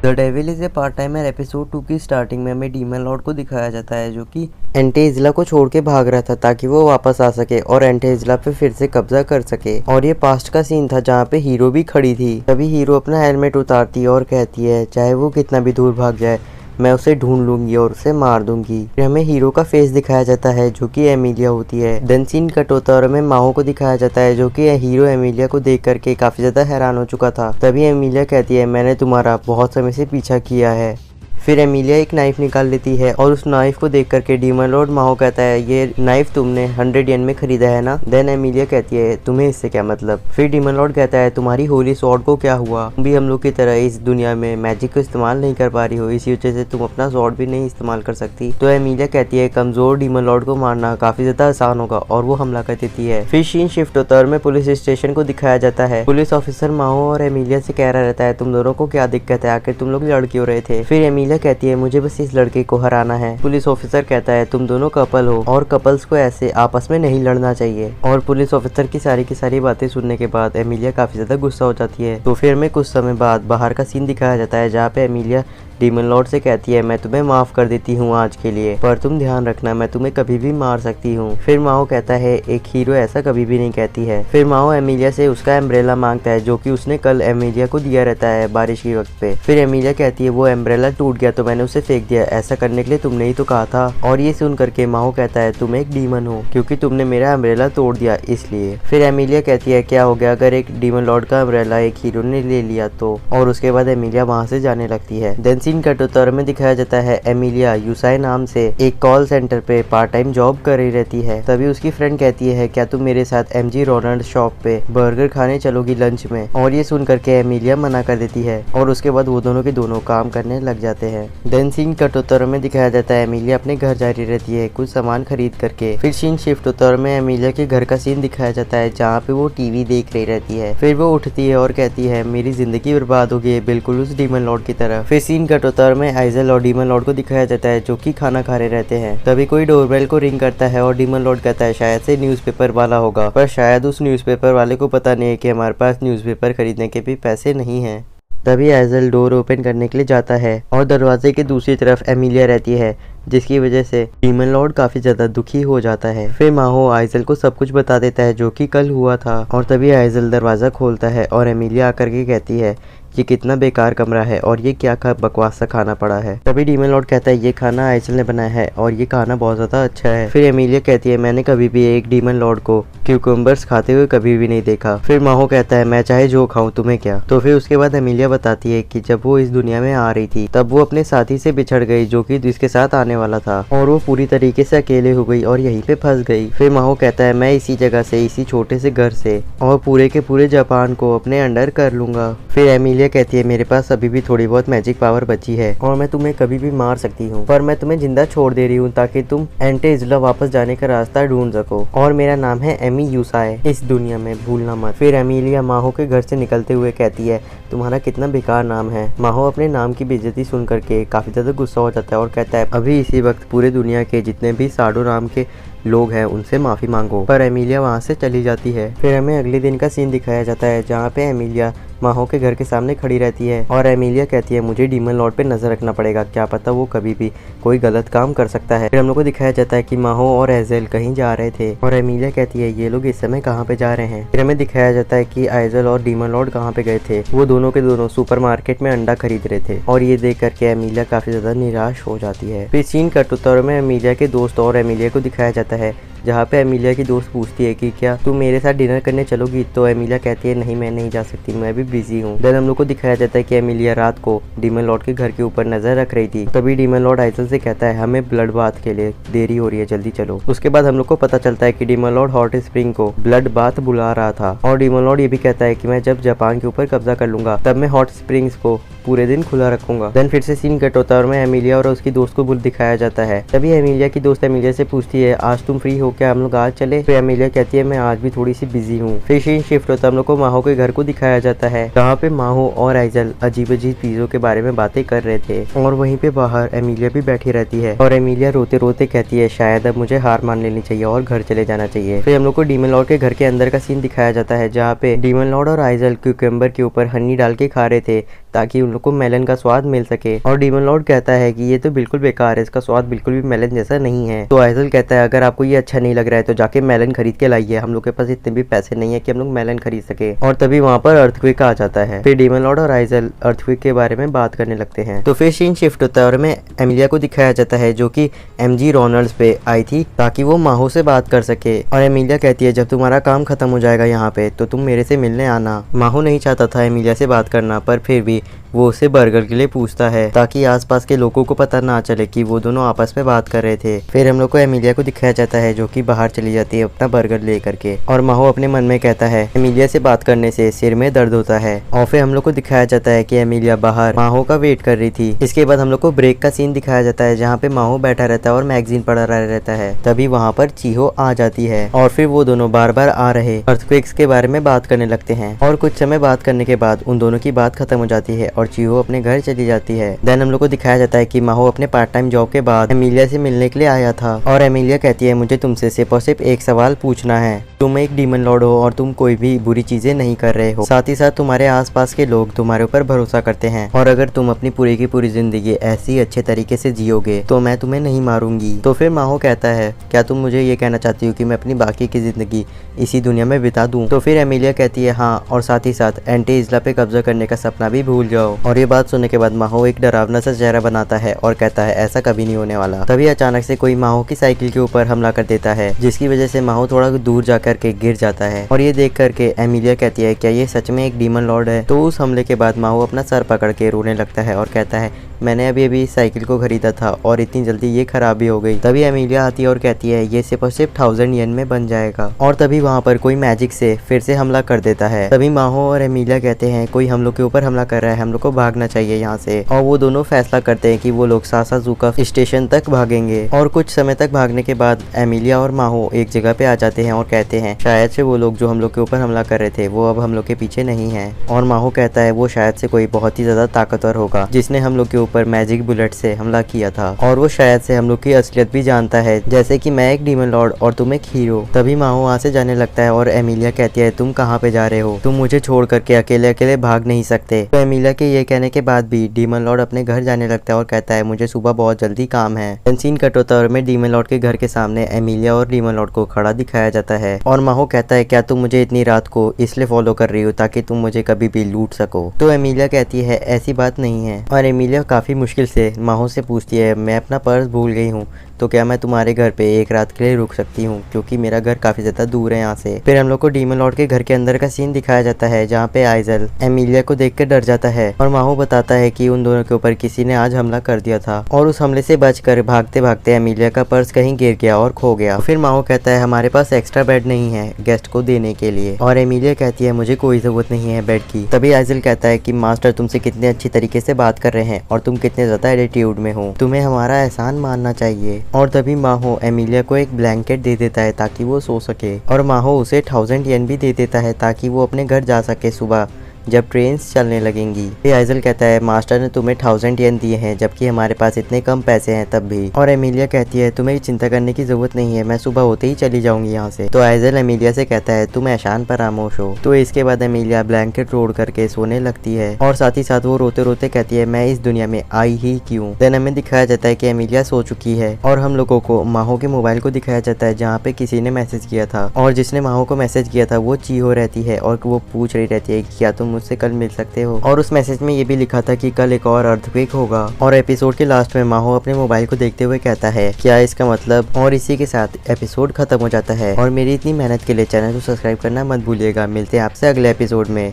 The devil is a part timer episode 2 की starting में हमें डीमन लॉर्ड को दिखाया जाता है जो कि एंटे इजला को छोड़ के भाग रहा था ताकि वो वापस आ सके और एंटे इजला पे फिर से कब्जा कर सके। और ये पास्ट का सीन था जहाँ पे हीरो भी खड़ी थी। तभी हीरो अपना हेलमेट उतारती है और कहती है चाहे वो कितना भी दूर भाग जाए मैं उसे ढूंढ लूंगी और उसे मार दूंगी। फिर हमें हीरो का फेस दिखाया जाता है जो कि एमिलिया होती है। देन सीन कट होता है और हमें माहो को दिखाया जाता है जो कि हीरो एमिलिया को देख करके काफी ज्यादा हैरान हो चुका था। तभी एमिलिया कहती है मैंने तुम्हारा बहुत समय से पीछा किया है। फिर एमिलिया एक नाइफ निकाल लेती है और उस नाइफ को देख करके डीमन लॉर्ड माहो कहता है ये नाइफ तुमने 100 येन में खरीदा है ना। देन एमिलिया कहती है तुम्हें इससे क्या मतलब। फिर डीमन लॉर्ड कहता है तुम्हारी होली स्वॉर्ड को क्या हुआ, तुम भी हम लोग की तरह इस दुनिया में मैजिक को इस्तेमाल नहीं कर पा रही हो, इसी वजह से तुम अपना स्वॉर्ड भी नहीं इस्तेमाल कर सकती। तो एमिलिया कहती है कमजोर डीमन लॉर्ड को मारना काफी ज्यादा आसान होगा और वो हमला कर देती है। फिर सीन शिफ्ट होता है और में पुलिस स्टेशन को दिखाया जाता है। पुलिस ऑफिसर माहो और एमिलिया से कह रहा रहता है तुम दोनों को क्या दिक्कत है, आखिर तुम लोग लड़ क्यों रहे थे। फिर एमिलिया कहती है मुझे इस लड़के को हराना है। पुलिस ऑफिसर कहता है तुम दोनों कपल हो और कपल्स को ऐसे आपस में नहीं लड़ना चाहिए। और पुलिस ऑफिसर की सारी बातें सुनने के बाद एमिलिया काफी ज्यादा गुस्सा हो जाती है। तो फिर में कुछ समय बाद बाहर का सीन दिखाया जाता है जहाँ पे एमिलिया डीमन लॉर्ड से कहती है मैं तुम्हें माफ कर देती हूँ आज के लिए, पर तुम ध्यान रखना मैं तुम्हें कभी भी मार सकती हूँ। फिर माहो कहता है एक हीरो ऐसा कभी भी नहीं कहती है। फिर माहो एमिलिया से उसका एम्ब्रेला मांगता है जो कि उसने कल एमिलिया को दिया रहता है बारिश के वक्त पे। फिर एमिलिया कहती है वो एम्ब्रेला टूट गया तो मैंने उसे फेंक दिया, ऐसा करने के लिए तुमने ही तो कहा था। और ये सुन करके माहो कहता है तुम एक डीमन हो क्योंकि तुमने मेरा एम्ब्रेला तोड़ दिया इसलिए। फिर एमिलिया कहती है क्या हो गया अगर एक डीमन लॉर्ड का एम्ब्रेला एक हीरो ने ले लिया तो। और उसके बाद एमिलिया वहां से जाने लगती है। देन सीन कटोतर में दिखाया जाता है एमिलिया यूसाई नाम से एक कॉल सेंटर पे पार्ट टाइम जॉब कर रही रहती है। तभी उसकी फ्रेंड कहती है क्या तुम मेरे साथ एमजी रोनाल्ड शॉप पे बर्गर खाने चलोगी लंच में। और ये सुन करके एमिलिया मना कर देती है और उसके बाद वो दोनों के दोनों काम करने लग जाते हैं। देन सीन कटोतर में दिखाया जाता है एमिलिया अपने घर जा रही रहती है कुछ सामान खरीद करके। फिर सीन शिफ्ट होता में एमिलिया के घर का सीन दिखाया जाता है जहाँ पे वो टीवी देख रही रहती है। फिर वो उठती है और कहती है मेरी जिंदगी बर्बाद हो गई बिल्कुल उस डीमन लॉर्ड की तरह। फिर सीन कटोतर में आइजल और डीमन लॉर्ड को दिखाया जाता है जो कि खाना खा रहे रहते हैं। तभी कोई डोरबेल को रिंग करता है और डीमन लॉर्ड कहता है शायद से न्यूज़पेपर वाला होगा, पर शायद उस न्यूज़पेपर वाले को पता नहीं है कि हमारे पास न्यूज़पेपर खरीदने के भी पैसे नहीं हैं। तभी आइजल डोर ओपन करने के लिए जाता है और दरवाजे के दूसरी तरफ एमिलिया रहती है जिसकी वजह से डीमन लॉर्ड काफी ज्यादा दुखी हो जाता है। फिर माहो आइजल को सब कुछ बता देता है जो कि कल हुआ था। और तभी आइजल दरवाजा खोलता है और एमिलिया आकर के कहती है ये कितना बेकार कमरा है और ये क्या बकवास सा खाना पड़ा है। तभी डीमन लॉर्ड कहता है ये खाना आइजल ने बनाया है और ये खाना बहुत ज्यादा अच्छा है। फिर एमिलिया कहती है मैंने कभी भी एक डीमन लॉर्ड को क्यूकम्बर्स खाते हुए कभी भी नहीं देखा। फिर माहो कहता है मैं चाहे जो खाऊं तुम्हें क्या। तो फिर उसके बाद एमिलिया बताती है कि जब वो इस दुनिया में आ रही थी तब वो अपने साथी से बिछड़ गई जो कि जिसके साथ आने वाला था और वो पूरी तरीके से अकेले हो गई और यहीं पे फंस गई। फिर माहो कहता है मैं इसी जगह से इसी छोटे से घर से और पूरे के पूरे जापान को अपने अंडर कर लूंगा। फिर एमिलिया कहती है मेरे पास अभी भी थोड़ी बहुत मैजिक पावर बची है और मैं तुम्हें कभी भी मार सकती हूँ, पर मैं तुम्हें जिंदा छोड़ दे रही हूँ ताकि तुम एंटे इजला वापस जाने का रास्ता ढूंढ सको। और मेरा नाम है एमी यूसाई, इस दुनिया में भूलना मत। फिर एमिलिया माहो के घर से निकलते हुए कहती है तुम्हारा कितना बेकार नाम है। माहो अपने नाम की बेइज्जती सुन करके काफी ज्यादा गुस्सा हो जाता है और कहता है अभी इसी वक्त पूरे दुनिया के जितने भी साडो नाम के लोग हैं उनसे माफी मांगो। पर एमिलिया वहां से चली जाती है। फिर हमें अगले दिन का सीन दिखाया जाता है जहाँ पे एमिलिया माहो के घर के सामने खड़ी रहती है और एमिलिया कहती है मुझे डीमन लॉर्ड पे नजर रखना पड़ेगा, क्या पता वो कभी भी कोई गलत काम कर सकता है। फिर हम लोग को दिखाया जाता है कि माहो और आइजल कहीं जा रहे थे और एमिलिया कहती है ये लोग इस समय कहाँ पे जा रहे हैं। फिर हमें दिखाया जाता है कि आइजल और डीमन लॉर्ड कहाँ पे गए थे। वो दोनों के दोनों सुपरमार्केट में अंडा खरीद रहे थे और ये देख करके एमिलिया काफी ज्यादा निराश हो जाती है। फिर सीन कटोतर में एमिलिया के दोस्त और एमिलिया को दिखाया जाता है जहाँ पे एमिलिया की दोस्त पूछती है कि क्या तुम मेरे साथ डिनर करने चलोगी। तो एमिलिया कहती है नहीं मैं नहीं जा सकती, मैं भी बिजी हूँ। देन हम लोग को दिखाया जाता है कि एमिलिया रात को डीमन लॉर्ड के घर के ऊपर नजर रख रही थी। तभी डीमन लॉर्ड आइजल से कहता है हमें ब्लड बाथ के लिए देरी हो रही है, जल्दी चलो। उसके बाद हम लोग को पता चलता है कि डीमन लॉर्ड हॉट स्प्रिंग को ब्लड बाथ बुला रहा था और डीमन लॉर्ड ये भी कहता है कि मैं जब जापान के ऊपर कब्जा कर लूंगा तब मैं हॉट स्प्रिंग्स को पूरे दिन खुला रखूंगा। देन फिर से सीन कट होता है और मैं एमिलिया और उसकी दोस्त को दिखाया जाता है। तभी एमिलिया की दोस्त एमिलिया से पूछती है आज तुम फ्री हो क्या, हम लोग आज चले। फिर एमिलिया कहती है मैं आज भी थोड़ी सी बिजी हूँ। फिर सीन शिफ्ट होता है हम लोग को माहो के घर को दिखाया जाता है जहाँ पे माहो और आइजल अजीब अजीब चीजों के बारे में बातें कर रहे थे और वहीं पे बाहर एमिलिया भी बैठी रहती है और एमिलिया रोते रोते कहती है शायद अब मुझे हार मान लेनी चाहिए और घर चले जाना चाहिए। फिर हम लोग को डीमन लॉर्ड के घर के अंदर का सीन दिखाया जाता है जहाँ पे डीमन लॉर्ड और आइजल क्यूकम्बर के ऊपर हनी डाल के खा रहे थे ताकि उन लोग को मेलन का स्वाद मिल सके। और डीमन लॉर्ड कहता है कि ये तो बिल्कुल बेकार है, इसका स्वाद बिल्कुल भी मेलन जैसा नहीं है। तो आइजल कहता है अगर आपको ये अच्छा नहीं लग रहा है तो जाके मेलन खरीद के लाइए, हम लोग के पास इतने भी पैसे नहीं है कि हम लोग मेलन खरीद सके। और तभी वहाँ पर अर्थक्वेक आ जाता है। फिर डीमन लॉर्ड और आइजल अर्थक्वेक के बारे में बात करने लगते हैं। तो फिर सीन शिफ्ट होता है और हमें एमिलिया को दिखाया जाता है जो कि एमजी रोनल्ड्स पे आई थी ताकि वो माहो से बात कर सके। और एमिलिया कहती है जब तुम्हारा काम खत्म हो जाएगा यहाँ पे तो तुम मेरे से मिलने आना। माहो नहीं चाहता था एमिलिया से बात करना, पर फिर भी वो उसे बर्गर के लिए पूछता है ताकि आसपास के लोगों को पता ना चले कि वो दोनों आपस में बात कर रहे थे। फिर हम लोग को एमिलिया को दिखाया जाता है जो कि बाहर चली जाती है अपना बर्गर लेकर के। और माहो अपने मन में कहता है एमिलिया से बात करने से सिर में दर्द होता है। और फिर हम लोग को दिखाया जाता है कि एमिलिया बाहर माहो का वेट कर रही थी। इसके बाद हम लोग को ब्रेक का सीन दिखाया जाता है जहाँ पे माहो बैठा रहता है और मैगजीन पढ़ा रहता है। तभी वहाँ पर चीहो आ जाती है और फिर वो दोनों बार बार आ रहे अर्थक्वेक्स के बारे में बात करने लगते हैं। और कुछ समय बात करने के बाद उन दोनों की बात खत्म हो जाती है और चीहो अपने घर चली जाती है। देन हम लोग को दिखाया जाता है कि माहो अपने पार्ट टाइम जॉब के बाद एमिलिया से मिलने के लिए आया था। और एमिलिया कहती है मुझे तुमसे सिर्फ और सिर्फ एक सवाल पूछना है, तुम एक डीमन लॉर्ड हो और तुम कोई भी बुरी चीजें नहीं कर रहे हो, साथ ही साथ तुम्हारे आसपास के लोग तुम्हारे ऊपर भरोसा करते हैं और अगर तुम अपनी पूरी की पूरी जिंदगी ऐसी अच्छे तरीके से जियोगे तो मैं तुम्हें नहीं मारूंगी। तो फिर माहो कहता है क्या तुम मुझे ये कहना चाहती हो कि मैं अपनी बाकी की जिंदगी इसी दुनिया में बिता दूं? तो फिर एमिलिया कहती है हाँ, और साथ ही साथ एंटी इज़ला पे कब्जा करने का सपना भी भूल जाओ। और ये बात सुनने के बाद माहो एक डरावना सा चेहरा बनाता है और कहता है ऐसा कभी नहीं होने वाला। तभी अचानक से कोई माहो की साइकिल के ऊपर हमला कर देता है जिसकी वजह से माहो थोड़ा दूर जाकर के गिर जाता है। और ये देख करके एमिलिया कहती है क्या ये सच में एक डीमन लॉर्ड है? तो उस हमले के बाद माहो अपना सर पकड़ के रोने लगता है और कहता है मैंने अभी साइकिल को खरीदा था और इतनी जल्दी ये खराब भी हो गई। तभी एमिलिया आती है और कहती है ये सिर्फ और सिर्फ 1000 येन में बन जाएगा। और तभी वहाँ पर कोई मैजिक से फिर से हमला कर देता है। तभी माहो और एमिलिया कहते हैं कोई हम लोग के ऊपर हमला कर रहा है, हम लोग को भागना चाहिए यहाँ से। और वो दोनों फैसला करते हैं कि वो लोग सासाजुका स्टेशन तक भागेंगे। और कुछ समय तक भागने के बाद एमिलिया और माहो एक जगह पे आ जाते हैं और कहते हैं शायद से वो लोग जो हम लोग के ऊपर हमला कर रहे थे वो अब हम लोग के पीछे नहीं है। और माहो कहता है वो शायद से कोई बहुत ही ज्यादा ताकतवर होगा जिसने हम लोग के ऊपर मैजिक बुलेट से हमला किया था और वो शायद से हम लोग की असलियत भी जानता है, जैसे कि मैं एक डीमन लॉर्ड और तुम एक हीरो। तभी माहो वहाँ से जाने लगता है और एमिलिया कहती है तुम कहाँ पे जा रहे हो, तुम मुझे छोड़ करके अकेले अकेले भाग नहीं सकते। तो एमिलिया के ये कहने के बाद भी डीमन लॉर्ड अपने घर जाने लगता है और कहता है मुझे सुबह बहुत जल्दी काम है। सीन कट होता है और में डीमन लॉर्ड के घर के सामने एमिलिया और डीमन लॉर्ड को खड़ा दिखाया जाता है। और माहो कहता है क्या तुम मुझे इतनी रात को इसलिए फॉलो कर रही हो ताकि तुम मुझे कभी भी लूट सको? तो एमिलिया कहती है ऐसी बात नहीं है। और एमिलिया काफी मुश्किल से माहो से पूछती है मैं अपना पर्स भूल गई हूँ, तो क्या मैं तुम्हारे घर पे एक रात के लिए रुक सकती हूँ क्योंकि मेरा घर काफी ज्यादा दूर है यहाँ से। फिर हम लोग को डीमन लॉर्ड के घर के अंदर का सीन दिखाया जाता है जहाँ पे आइजल एमिलिया को देख कर डर जाता है और माहो बताता है कि उन दोनों के ऊपर किसी ने आज हमला कर दिया था और उस हमले से बचकर भागते भागते एमिलिया का पर्स कहीं गिर गया और खो गया। फिर माहो कहता है हमारे पास एक्स्ट्रा बेड नहीं है गेस्ट को देने के लिए। और एमिलिया कहती है मुझे कोई जरूरत नहीं है बेड की। तभी आइजल कहता है कि मास्टर तुमसे कितने अच्छी तरीके से बात कर रहे हैं और तुम कितने ज्यादा एटीट्यूड में हो, तुम्हें हमारा एहसान मानना चाहिए। और तभी माहो एमिलिया को एक ब्लैंकेट दे देता है ताकि वो सो सके और माहो उसे 1000 येन भी दे देता है ताकि वो अपने घर जा सके सुबह जब ट्रेन चलने लगेंगी। फिर आइजल कहता है मास्टर ने तुम्हें 1000 येन दिए हैं जबकि हमारे पास इतने कम पैसे हैं तब भी। और एमिलिया कहती है तुम्हें चिंता करने की जरूरत नहीं है, मैं सुबह होते ही चली जाऊंगी यहाँ से। तो आइजल एमिलिया से कहता है तुम एहसान पर आमोश हो। तो इसके बाद एमिलिया ब्लैंकेट रोड करके सोने लगती है और साथ ही साथ वो रोते रोते कहती है मैं इस दुनिया में आई ही क्यों। देन हमें दिखाया जाता है कि एमिलिया सो चुकी है और हम लोगों को माहो के मोबाइल को दिखाया जाता है जहाँ पे किसी ने मैसेज किया था और जिसने माहो को मैसेज किया था वो चीहो रहती है और वो पूछ रही रहती है क्या तुम मुझसे कल मिल सकते हो। और उस मैसेज में ये भी लिखा था कि कल एक और अर्थक्वेक होगा। और एपिसोड के लास्ट में माहो अपने मोबाइल को देखते हुए कहता है क्या इसका मतलब। और इसी के साथ एपिसोड खत्म हो जाता है। और मेरी इतनी मेहनत के लिए चैनल को सब्सक्राइब करना मत भूलिएगा। मिलते हैं आपसे अगले एपिसोड में।